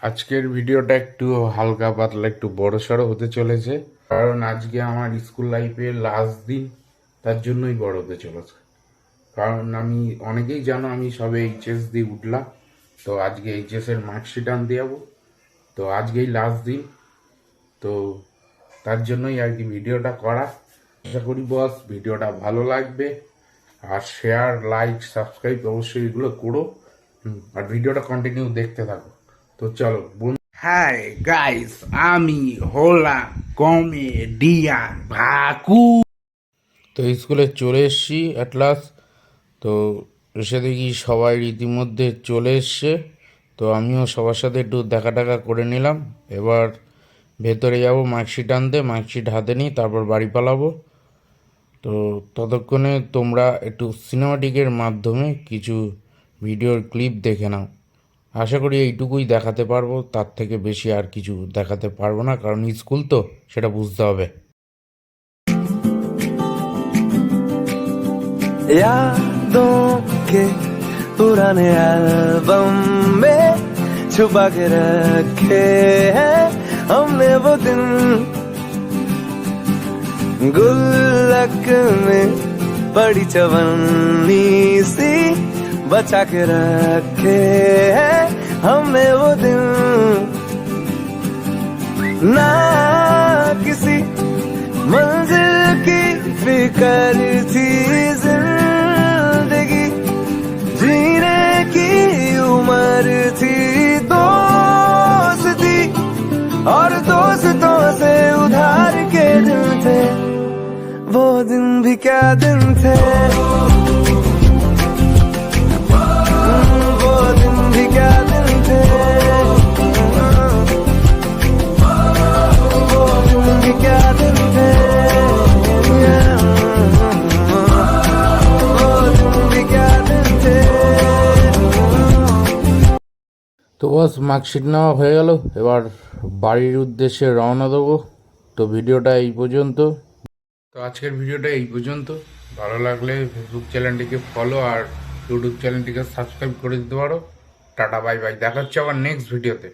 আজকের ভিডিওটা একটু হালকা পাতলা একটু বড়সড় হতে চলেছে, কারণ আজকে আমার স্কুল লাইফের লাস্ট দিন, তার জন্যই বড় হতে চলেছে। কারণ আমি অনেকেই জানো আমি সবে এইচএস দিয়ে উঠলাম, তো আজকে এইচএসের মার্কশিট আনতে যাবো। তো আজকেই লাস্ট দিন, তো তার জন্যই আর কি ভিডিওটা করা। আশা করি বস ভিডিওটা ভালো লাগবে, আর শেয়ার লাইক সাবস্ক্রাইব অবশ্যই এগুলো করো। আর ভিডিওটা কন্টিনিউ দেখতে থাকো। তো চলো হাই গাইস, আমি হলাম কমেডিয়ান ভাকু। তো স্কুলে চলে এসছি অ্যাট লাস্ট। তো এসে দেখি সবাই রীতিমধ্যে চলে এসছে, তো আমিও সবার সাথে একটু দেখা টাকা করে নিলাম। এবার ভেতরে যাব মার্কশিট আনতে, মার্কশিট হাতে নিই, তারপর বাড়ি পালাবো। তো ততক্ষণে তোমরা একটু সিনেমাটিকের মাধ্যমে কিছু ভিডিওর ক্লিপ দেখে নাও। আশা করি এইটুকুই দেখাতে পারবো, তার থেকে বেশি আর কিছু দেখাতে পারবো না, কারণ স্কুল তো সেটা বুঝতে হবে। यादों के पुराने एल्बम में छुपा के रखे हैं हमने वो दिन, गुल्लक में बड़ी चवन्नी सी बचा के रखे हैं हमने वो दिन। ना किसी मंजिल की फिकर थी, जिंदगी जीने की उम्र थी, दोस्ती और दोस्तों से उधार के दिन थे, वो दिन भी क्या दिन थे, वो दिन भी क्या दिन थे, वो दिन भी क्या दिन थे, वो दिन भी क्या दिन थे। তো বস মার্কশিট নেওয়া হয়ে গেল, এবার বাড়ির উদ্দেশ্যে রওনা দেবো। তো ভিডিওটা এই পর্যন্ত। তো আজকের ভিডিওটা এই পর্যন্ত। ভালো লাগলে ফেসবুক চ্যানেলটিকে ফলো আর ইউটিউব চ্যানেলটিকে সাবস্ক্রাইব করে দিতে পারো। টাটা বাই বাই, দেখা হচ্ছে আবার নেক্সট ভিডিওতে।